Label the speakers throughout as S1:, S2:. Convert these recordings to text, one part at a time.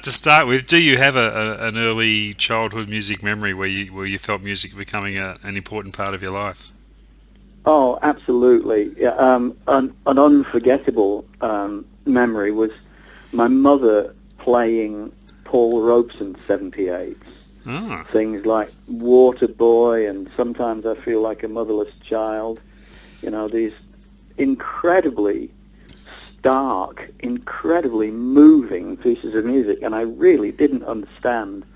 S1: To start with, do you have an early childhood music memory where you felt music becoming an important part of your life?
S2: Oh, absolutely. Yeah, an unforgettable memory was my mother playing Paul Robeson 78s.
S1: Ah,
S2: Things like Water Boy and Sometimes I Feel Like a Motherless Child. You know, these incredibly stark, incredibly moving pieces of music, and I really didn't understand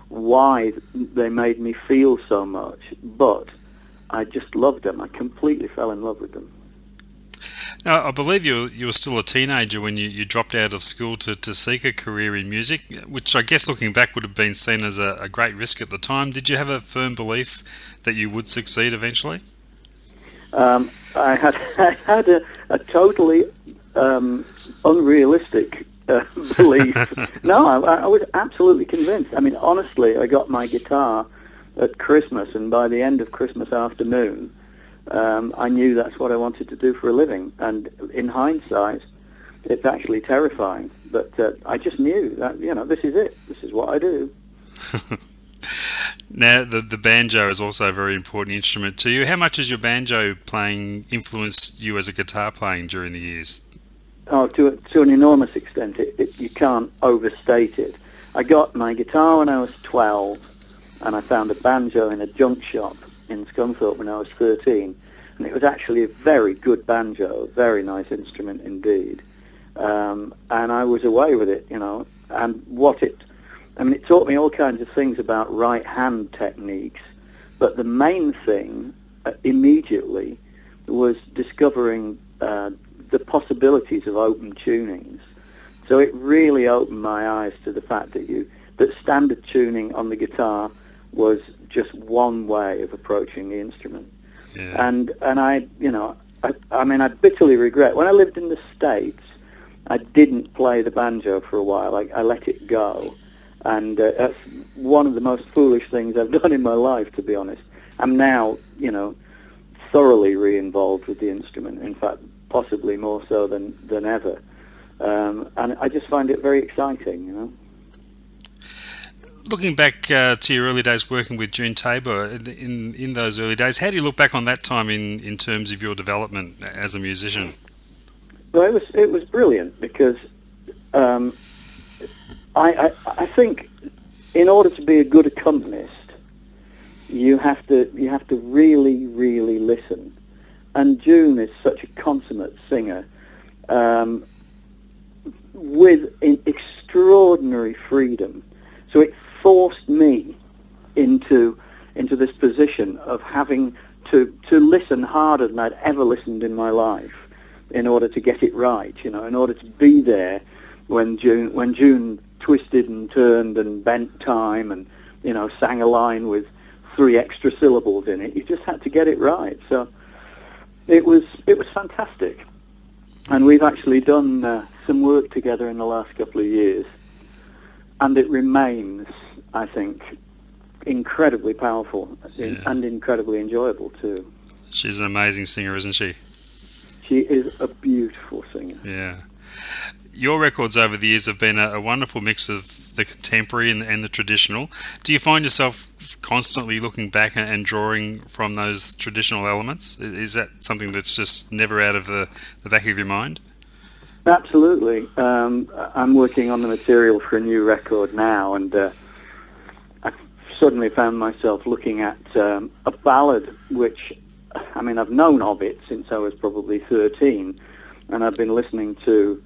S2: why they made me feel so much, but I just loved them. I completely fell in love with them.
S1: now, I believe you were still a teenager when you dropped out of school to seek a career in music, which I guess looking back would have been seen as a great risk at the time. Did you have a firm belief that you would succeed eventually?
S2: I had I had a totally um, unrealistic belief. No, I was absolutely convinced. I mean, honestly, I got my guitar at Christmas, and by the end of Christmas afternoon, I knew that's what I wanted to do for a living. And in hindsight, it's actually terrifying. But I just knew that, this is it. This is what I do.
S1: Now, the banjo is also a very important instrument to you. How much has your banjo playing influenced you as a guitar playing during the years?
S2: Oh, to an enormous extent. You can't overstate it. I got my guitar when I was 12, and I found a banjo in a junk shop in Scunthorpe when I was 13. And it was actually a very good banjo, a very nice instrument indeed. And I was away with it, and it taught me all kinds of things about right hand techniques, but the main thing immediately was discovering the possibilities of open tunings. So it really opened my eyes to the fact that standard tuning on the guitar was just one way of approaching the instrument.
S1: Yeah.
S2: And I bitterly regret when I lived in the States, I didn't play the banjo for a while. I let it go, and that's one of the most foolish things I've done in my life, to be honest. I'm now, thoroughly re-involved with the instrument. In fact, possibly more so than ever. And I just find it very exciting.
S1: Looking back to your early days working with June Tabor, in those early days, how do you look back on that time in terms of your development as a musician?
S2: Well, it was brilliant because um, I think in order to be a good accompanist, you have to really really listen. And June is such a consummate singer, um, with extraordinary freedom. So it forced me into this position of having to listen harder than I'd ever listened in my life in order to get it right. In order to be there when June twisted and turned and bent time and sang a line with 3 extra syllables in it. You just had to get it right. So it was fantastic, and we've actually done some work together in the last couple of years, and it remains, I think, incredibly powerful
S1: Yeah.
S2: and incredibly enjoyable too.
S1: She's an amazing singer, isn't she?
S2: She is a beautiful singer.
S1: Yeah. Your records over the years have been a wonderful mix of the contemporary and the traditional. Do you find yourself constantly looking back and drawing from those traditional elements? Is that something that's just never out of the back of your mind?
S2: Absolutely. I'm working on the material for a new record now, and I suddenly found myself looking at a ballad which, I've known of it since I was probably 13, and I've been listening to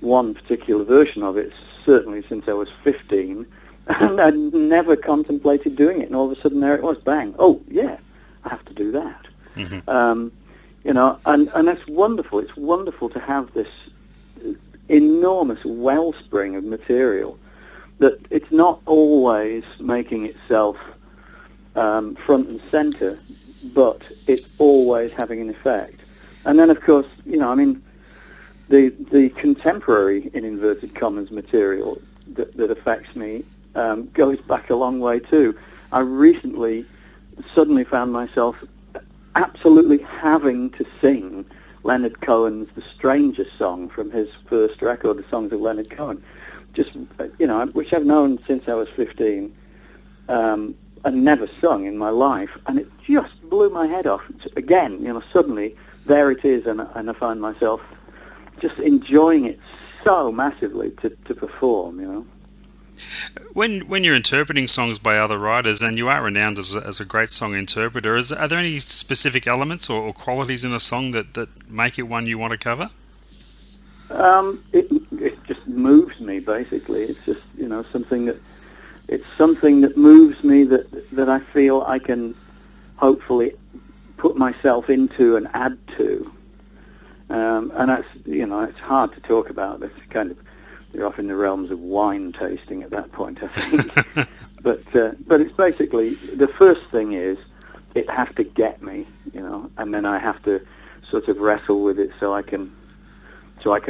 S2: one particular version of it certainly since I was 15, and I'd never contemplated doing it, and all of a sudden there it was, bang, oh yeah, I have to do that.
S1: Hmm.
S2: And that's wonderful. It's wonderful to have this enormous wellspring of material that it's not always making itself front and center, but it's always having an effect. And then, of course, the contemporary, in inverted commas, material that affects me goes back a long way too. I recently suddenly found myself absolutely having to sing Leonard Cohen's The Stranger song from his first record, The Songs of Leonard Cohen. just which I've known since I was 15, and never sung in my life, and it just blew my head off. Again, suddenly there it is, and I find myself just enjoying it so massively to perform.
S1: When you're interpreting songs by other writers, and you are renowned as a great song interpreter, are there any specific elements or qualities in a song that make it one you want to cover?
S2: It just moves me, basically. It's just something that moves me, that I feel I can hopefully put myself into and add to. And that's it's hard to talk about. It's kind of, you're off in the realms of wine tasting at that point, I think. but it's basically, the first thing is it has to get me, and then I have to sort of wrestle with it so I can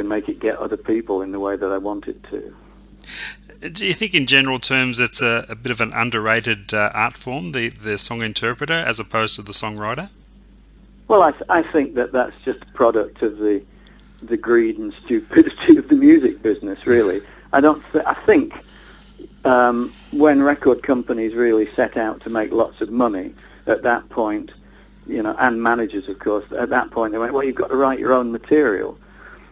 S2: make it get other people in the way that I want it to.
S1: Do you think in general terms it's a bit of an underrated art form, the song interpreter, as opposed to the songwriter?
S2: Well, I think that's just a product of the greed and stupidity of the music business, really. I think when record companies really set out to make lots of money, at that point, and managers, of course, at that point they went, well, you've got to write your own material.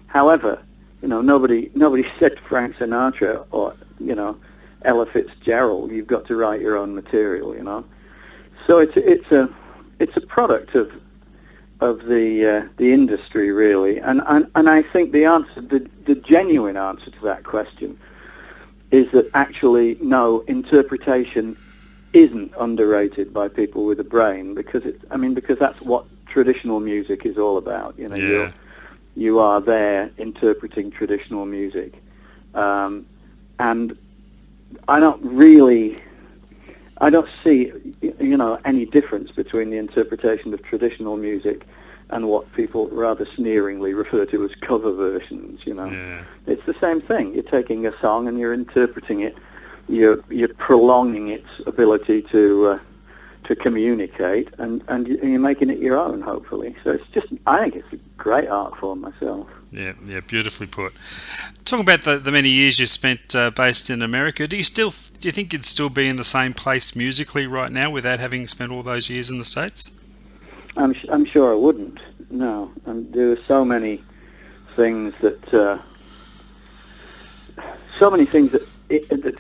S2: However, nobody said to Frank Sinatra or Ella Fitzgerald, you've got to write your own material. So it's a product of the industry, really, and I think the genuine answer to that question is that actually no, interpretation isn't underrated by people with a brain, because that's what traditional music is all about.
S1: Yeah.
S2: You are there interpreting traditional music, and I don't see any difference between the interpretation of traditional music and what people rather sneeringly refer to as cover versions.
S1: Yeah.
S2: It's the same thing. You're taking a song and you're interpreting it. You're prolonging its ability to communicate, and you're making it your own, hopefully. So I think it's a great art form myself.
S1: Yeah, beautifully put. Talking about the many years you spent based in America, do you think you'd still be in the same place musically right now without having spent all those years in the States?
S2: I'm sure I wouldn't. No, there were so many things that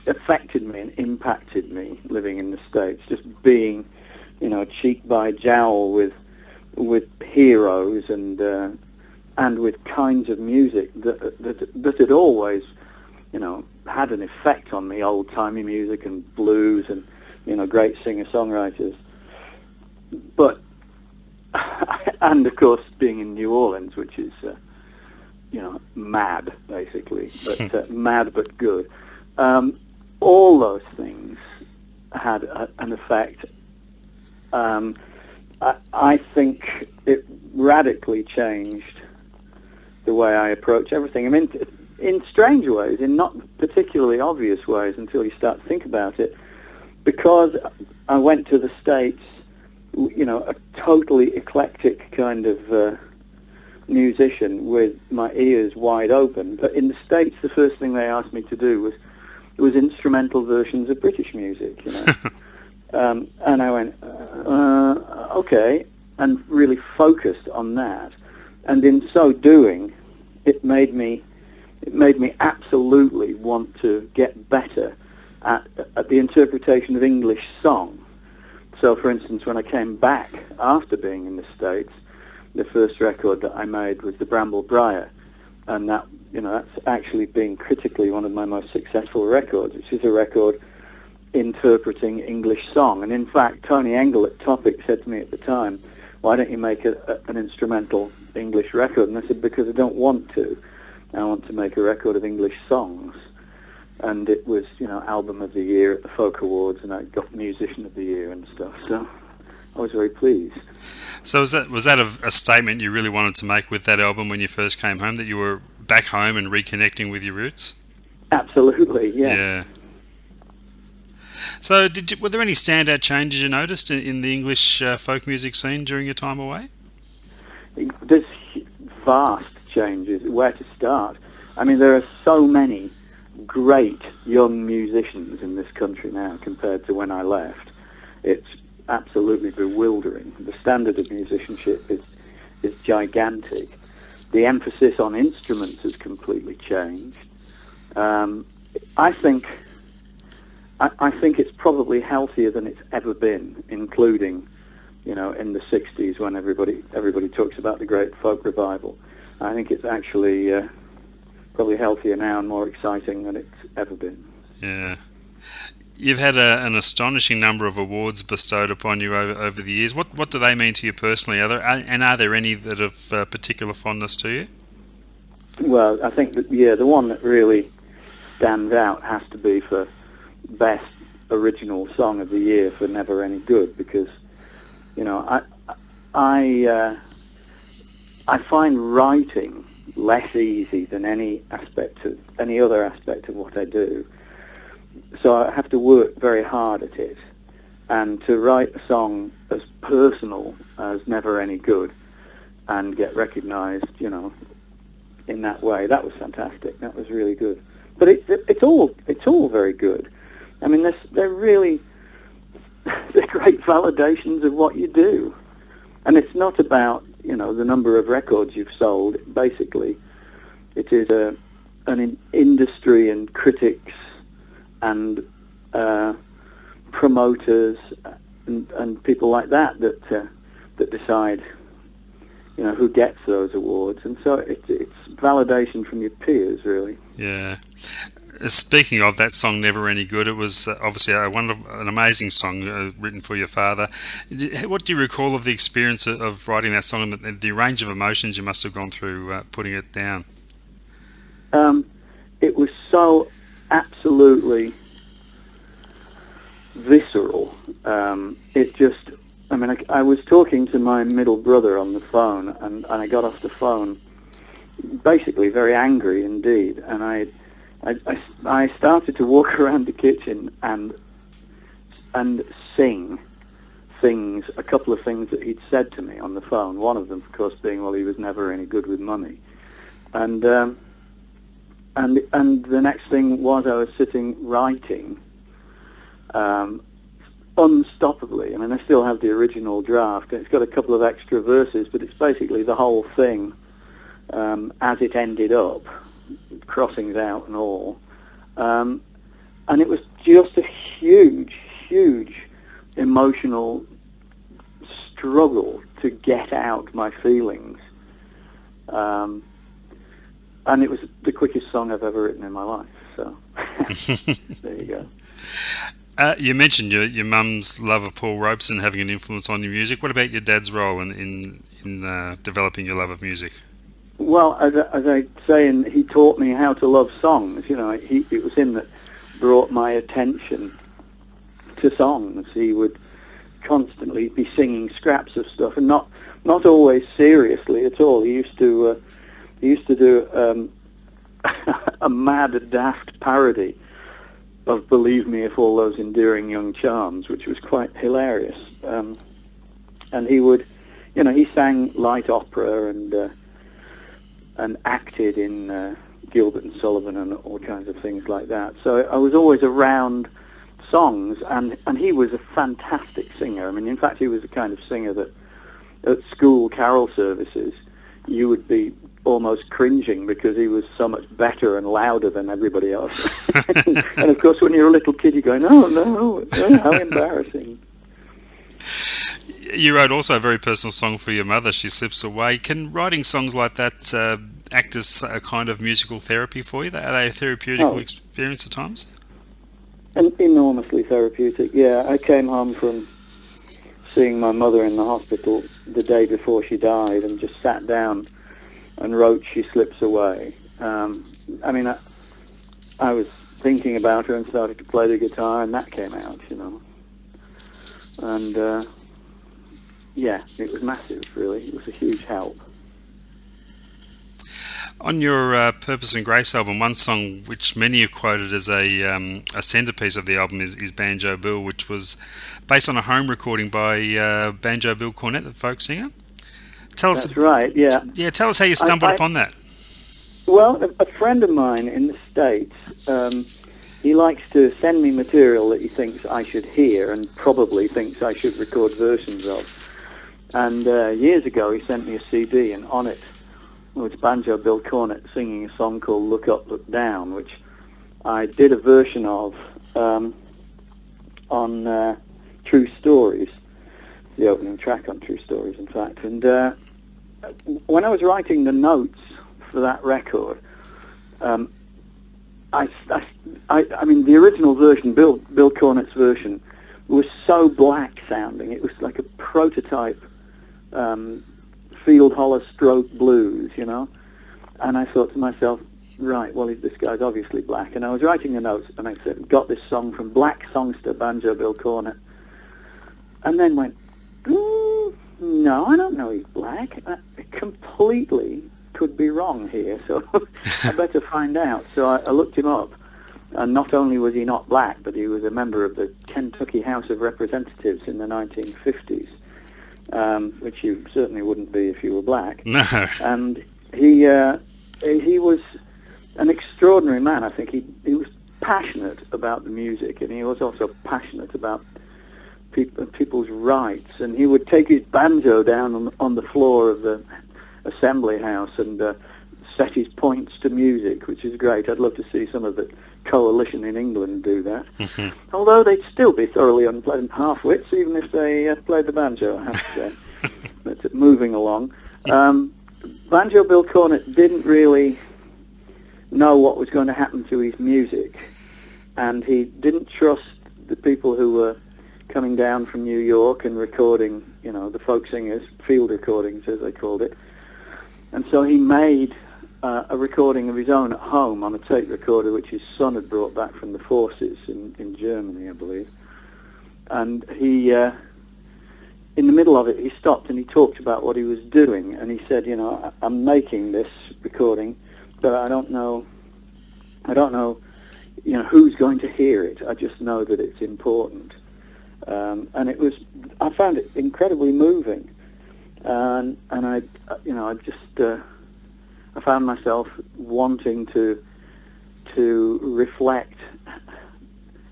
S2: affected me and impacted me living in the States. Just being, cheek by jowl with heroes and with kinds of music that had always, had an effect on me, old-timey music and blues and, great singer-songwriters. But, and of course, being in New Orleans, which is, mad, basically, but mad but good. All those things had an effect. I think it radically changed the way I approach everything. I mean, in strange ways, in not particularly obvious ways until you start to think about it, because I went to the States, a totally eclectic kind of musician with my ears wide open. But in the States, the first thing they asked me to do was instrumental versions of British music, and I went, okay, and really focused on that. And in so doing, it made me absolutely want to get better at the interpretation of English song. So, for instance, when I came back after being in the States, the first record that I made was the Bramble Briar, and that's actually been critically one of my most successful records, which is a record interpreting English song. And in fact, Tony Engel at Topic said to me at the time, why don't you make an instrumental English record? And I said, because I don't want to. I want to make a record of English songs. And it was, Album of the Year at the Folk Awards, and I got Musician of the Year and stuff. So I was very pleased.
S1: So was that a statement you really wanted to make with that album when you first came home, that you were back home and reconnecting with your roots?
S2: Absolutely, yeah.
S1: Yeah. So were there any standout changes you noticed in the English folk music scene during your time away?
S2: There's vast changes. Where to start? I mean, there are so many great young musicians in this country now compared to when I left. It's absolutely bewildering. The standard of musicianship is gigantic. The emphasis on instruments has completely changed. I think it's probably healthier than it's ever been, including, in the 60s when everybody talks about the great folk revival. I think it's actually probably healthier now and more exciting than it's ever been.
S1: Yeah. You've had an astonishing number of awards bestowed upon you over the years. What do they mean to you personally? Are there any that of particular fondness to you?
S2: Well, I think that, the one that really stands out has to be for Best Original Song of the Year for Never Any Good, because, I find writing less easy than any other aspect of what I do. So I have to work very hard at it, and to write a song as personal as Never Any Good and get recognised, in that way, that was fantastic. That was really good. But it's all very good. I mean, they're great validations of what you do, and it's not about the number of records you've sold. Basically, it is an industry and critics and promoters and people like that decide who gets those awards, and so it's validation from your peers, really.
S1: Yeah. Speaking of that song, Never Any Good, it was obviously an amazing song written for your father. What do you recall of the experience of writing that song and the range of emotions you must have gone through putting it down?
S2: It was so absolutely visceral. I was talking to my middle brother on the phone, and I got off the phone basically very angry indeed, and I started to walk around the kitchen and sing a couple of things that he'd said to me on the phone. One of them, of course, being, well, he was never any good with money, and the next thing was I was sitting writing unstoppably. I mean, I still have the original draft. It's got a couple of extra verses, but it's basically the whole thing as it ended up, crossings out and all. And it was just a huge, huge emotional struggle to get out my feelings. And it was the quickest song I've ever written in my life. So there you go.
S1: You mentioned your mum's love of Paul Robeson having an influence on your music. What about your dad's role in developing your love of music?
S2: Well, as I say, he taught me how to love songs. It was him that brought my attention to songs. He would constantly be singing scraps of stuff, and not always seriously at all. He used to do a mad, daft parody of "Believe Me If All Those Endearing Young Charms," which was quite hilarious. And he would, he sang light opera and acted in Gilbert and Sullivan and all kinds of things like that. So I was always around songs, and he was a fantastic singer. I mean, in fact, he was the kind of singer that at school carol services you would be almost cringing because he was so much better and louder than everybody else. And of course, when you're a little kid, you're going, "Oh no, how embarrassing."
S1: You wrote also a very personal song for your mother, She Slips Away. Can writing songs like that act as a kind of musical therapy for you? Are they a therapeutic experience at times?
S2: And enormously therapeutic, yeah. I came home from seeing my mother in the hospital the day before she died and just sat down and wrote She Slips Away. I was thinking about her and started to play the guitar, and that came out, And, yeah, it was massive, really. It was a huge help.
S1: On your Purpose and Grace album, one song which many have quoted as a centerpiece of the album is Banjo Bill, which was based on a home recording by Banjo Bill Cornett, the folk singer.
S2: That's right, yeah.
S1: Yeah, tell us how you stumbled upon that.
S2: Well, a friend of mine in the States, he likes to send me material that he thinks I should hear and probably thinks I should record versions of. And years ago he sent me a CD, and on it was Banjo Bill Cornett singing a song called Look Up, Look Down, which I did a version of on True Stories, the opening track on True Stories, in fact. And when I was writing the notes for that record, I mean, the original version, Bill Cornett's version, was so black sounding. It was like a prototype field holler stroke blues, you know. And I thought to myself, right, well, this guy's obviously black. And I was writing the notes, and I said, got this song from black songster Banjo Bill Cornett. And then went, no, I don't know he's black. I completely could be wrong here, so I better find out. So I looked him up, and not only was he not black, but he was a member of the Kentucky House of Representatives in the 1950s, which you certainly wouldn't be if you were black.
S1: No.
S2: And he was an extraordinary man. I think he was passionate about the music, and he was also passionate about people's rights. And he would take his banjo down on the floor of the Assembly House and set his points to music, which is great. I'd love to see some of the coalition in England do that. Mm-hmm. Although they'd still be thoroughly unpleasant half-wits, even if they played the banjo, I have to say. But moving along, Banjo Bill Cornett didn't really know what was going to happen to his music, and he didn't trust the people who were coming down from New York and recording, you know, the folk singers, field recordings as they called it. And so he made a recording of his own at home on a tape recorder, which his son had brought back from the forces in Germany, I believe. And he, in the middle of it, he stopped and he talked about what he was doing. And he said, you know, I'm making this recording, but I don't know, you know, who's going to hear it. I just know that it's important. And it was, I found it incredibly moving. And I, you know, I found myself wanting to reflect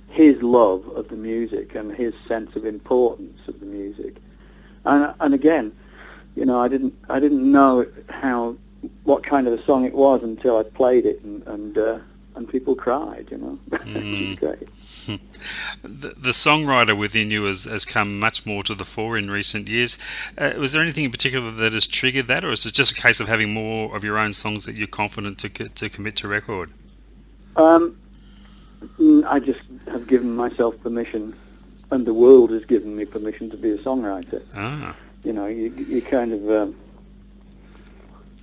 S2: his love of the music and his sense of importance of the music. And again, you know, I didn't know what kind of a song it was until I played it, and people cried, you know. It was great.
S1: The songwriter within you has come much more to the fore in recent years. Was there anything in particular that has triggered that, or is it just a case of having more of your own songs that you're confident to commit to record?
S2: I just have given myself permission, and the world has given me permission to be a songwriter.
S1: Ah.
S2: You know, you kind of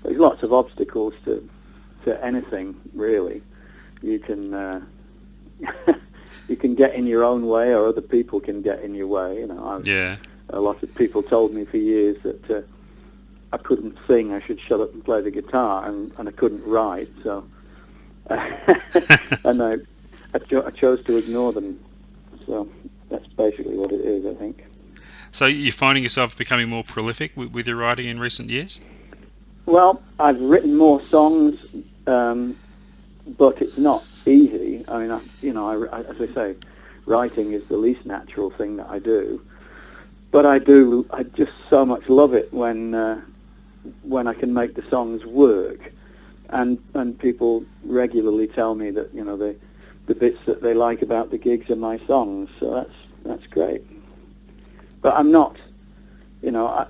S2: there's lots of obstacles to anything, really. You can you can get in your own way, or other people can get in your way. You know, a lot of people told me for years that I couldn't sing, I should shut up and play the guitar, and I couldn't write. So, and I chose to ignore them. So that's basically what it is, I think.
S1: So you're finding yourself becoming more prolific with your writing in recent years?
S2: Well, I've written more songs, but it's not easy. I mean, as I say, writing is the least natural thing that I do. But I just so much love it when I can make the songs work, and people regularly tell me that, you know, the bits that they like about the gigs are my songs. So that's great. But I'm not, you know,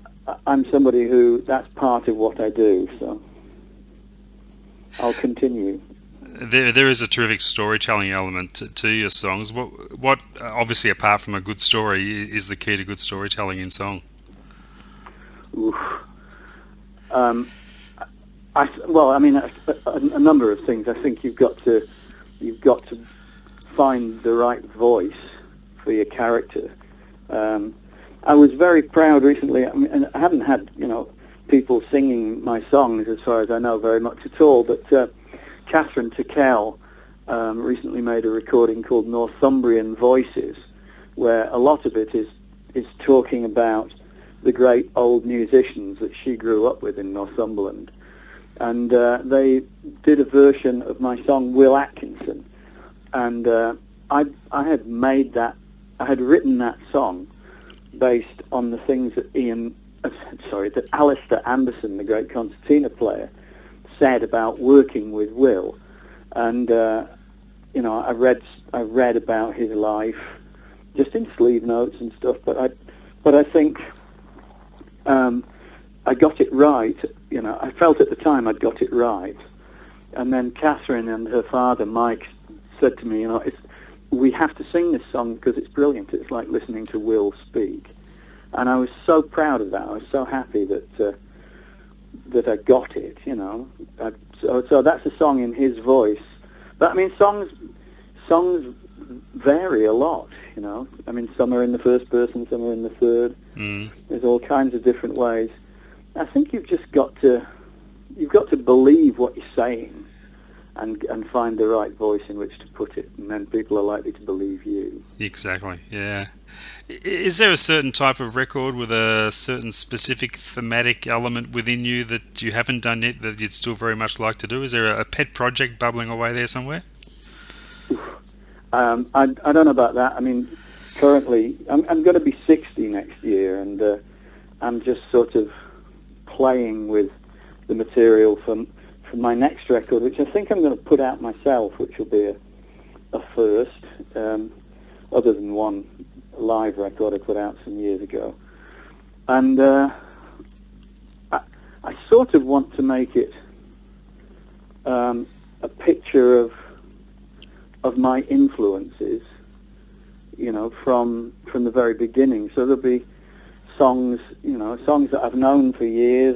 S2: I'm somebody who, that's part of what I do. So I'll continue.
S1: There is a terrific storytelling element to your songs. What obviously, apart from a good story, is the key to good storytelling in song?
S2: Oof. Well, I mean, a number of things. I think you've got to find the right voice for your character. I was very proud recently. I mean, I haven't had, you know, people singing my songs, as far as I know, very much at all. But Catherine Tickell recently made a recording called Northumbrian Voices, where a lot of it is talking about the great old musicians that she grew up with in Northumberland. and they did a version of my song Will Atkinson, and I had made that, I had written that song based on the things that that Alistair Anderson, the great concertina player, said about working with Will, and I read about his life just in sleeve notes and stuff, but I think I got it right. I felt at the time I'd got it right, and then Catherine and her father Mike said to me, we have to sing this song because it's brilliant. It's like listening to Will speak. And I was so proud of that. I was so happy that I got it, So that's a song in his voice. But I mean, songs vary a lot, I mean, some are in the first person, some are in the third. There's all kinds of different ways. I think you've got to believe what you're saying and find the right voice in which to put it, and then people are likely to believe you.
S1: Exactly, yeah. Is there a certain type of record with a certain specific thematic element within you that you haven't done yet that you'd still very much like to do? Is there a pet project bubbling away there somewhere?
S2: I don't know about that. I mean, currently, I'm going to be 60 next year, and I'm just sort of playing with the material from my next record, which I think I'm going to put out myself, which will be a first, other than one live record I put out some years ago. And I sort of want to make it a picture of my influences, from the very beginning. So there'll be songs that I've known for years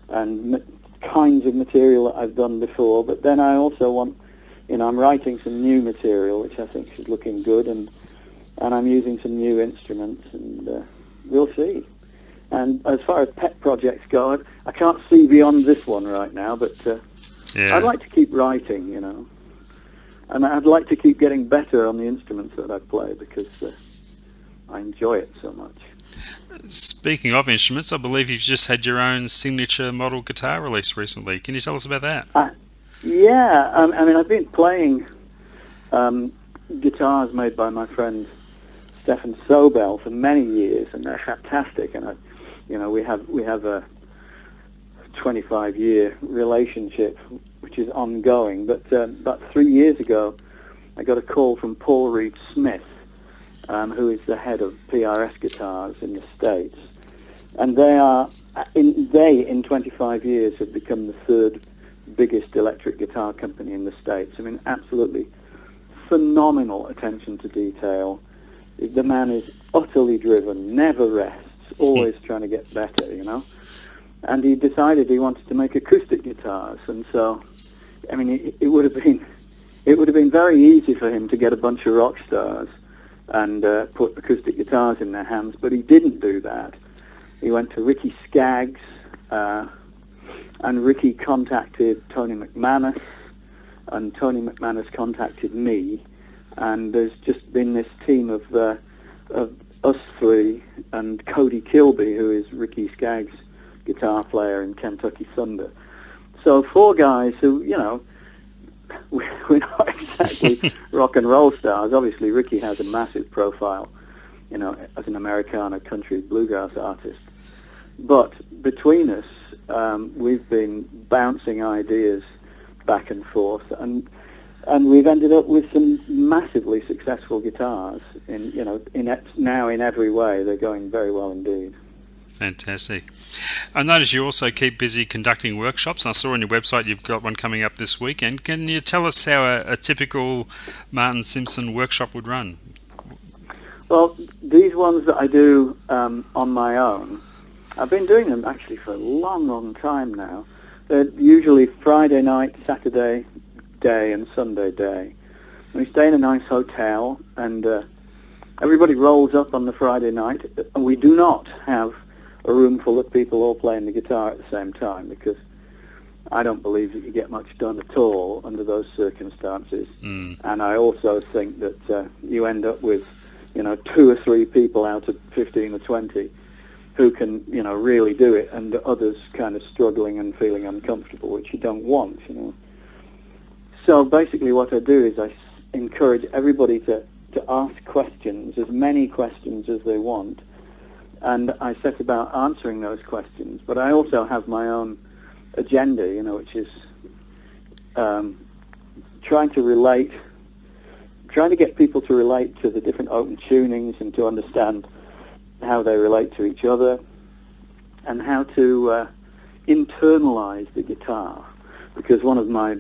S2: and kinds of material that I've done before. But then I also want, I'm writing some new material which I think is looking good, and I'm using some new instruments, and we'll see. And as far as pet projects go, I can't see beyond this one right now, but I'd like to keep writing, and I'd like to keep getting better on the instruments that I play because I enjoy it so much.
S1: Speaking of instruments, I believe you've just had your own signature model guitar release recently. Can you tell us about that?
S2: I mean, I've been playing guitars made by my friend Stefan Sobel for many years, and they're fantastic. And we have a 25-year relationship which is ongoing. But about 3 years ago, I got a call from Paul Reed Smith, who is the head of PRS Guitars in the States, and they in 25 years have become the third biggest electric guitar company in the States. I mean, absolutely phenomenal attention to detail. The man is utterly driven, never rests, always trying to get better, And he decided he wanted to make acoustic guitars, and so, I mean, it would have been very easy for him to get a bunch of rock stars and put acoustic guitars in their hands, but he didn't do that. He went to Ricky Skaggs, and Ricky contacted Tony McManus, and Tony McManus contacted me, and there's just been this team of us three and Cody Kilby, who is Ricky Skaggs' guitar player in Kentucky Thunder. So 4 guys who, we're not exactly rock and roll stars. Obviously, Ricky has a massive profile, as an Americana country bluegrass artist. But between us, we've been bouncing ideas back and forth, and we've ended up with some massively successful guitars. Now in every way, they're going very well indeed.
S1: Fantastic. I notice you also keep busy conducting workshops. I saw on your website you've got one coming up this weekend. Can you tell us how a typical Martin Simpson workshop would run?
S2: Well, these ones that I do on my own, I've been doing them actually for a long, long time now. They're usually Friday night, Saturday day, and Sunday day. And we stay in a nice hotel, and everybody rolls up on the Friday night, and we do not have a room full of people all playing the guitar at the same time, because I don't believe that you get much done at all under those circumstances. And I also think that you end up with 2 or 3 people out of 15 or 20 who can, you know, really do it, and others kind of struggling and feeling uncomfortable, which you don't want, you know. So basically what I do is I encourage everybody to ask questions, as many questions as they want, and I set about answering those questions. But I also have my own agenda, you know, which is trying to get people to relate to the different open tunings and to understand how they relate to each other, and how to internalize the guitar, because one of my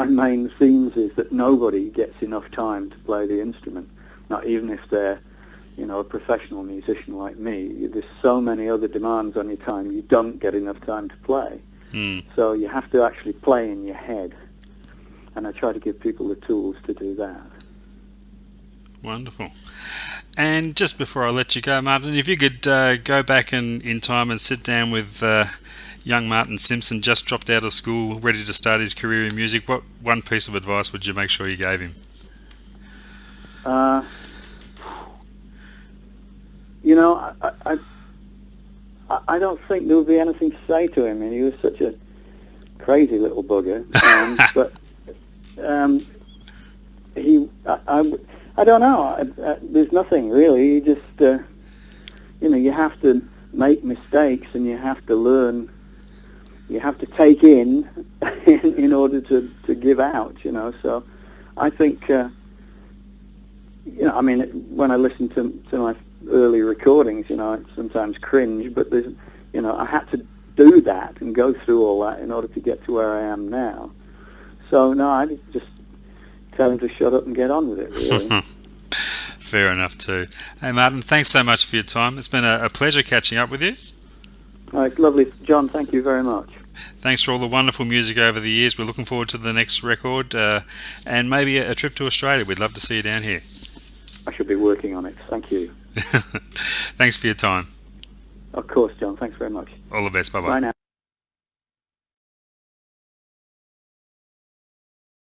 S2: main themes is that nobody gets enough time to play the instrument, not even if they're, you know, a professional musician like me. There's so many other demands on your time, you don't get enough time to play. So you have to actually play in your head, and I try to give people the tools to do that.
S1: Wonderful. And just before I let you go, Martin, if you could go back in time and sit down with young Martin Simpson, just dropped out of school, ready to start his career in music, what one piece of advice would you make sure you gave him?
S2: You know, I don't think there would be anything to say to him. I mean, he was such a crazy little bugger. But I don't know. There's nothing really. You just, you know, you have to make mistakes, and you have to learn. You have to take in order to give out. You know. So I think, you know, I mean, when I listen to my early recordings, you know, I sometimes cringe, but there's, you know, I had to do that and go through all that in order to get to where I am now. So no, I just tell him to shut up and get on with it, really.
S1: Fair enough too. Hey Martin, thanks so much for your time. It's been a pleasure catching up with you.
S2: Oh, it's lovely. John, thank you very much.
S1: Thanks for all the wonderful music over the years. We're looking forward to the next record, and maybe a trip to Australia. We'd love to see you down here.
S2: I should be working on it. Thank you.
S1: Thanks for your time.
S2: Of course, John. Thanks very much.
S1: All the best. Bye-bye.
S2: Bye now.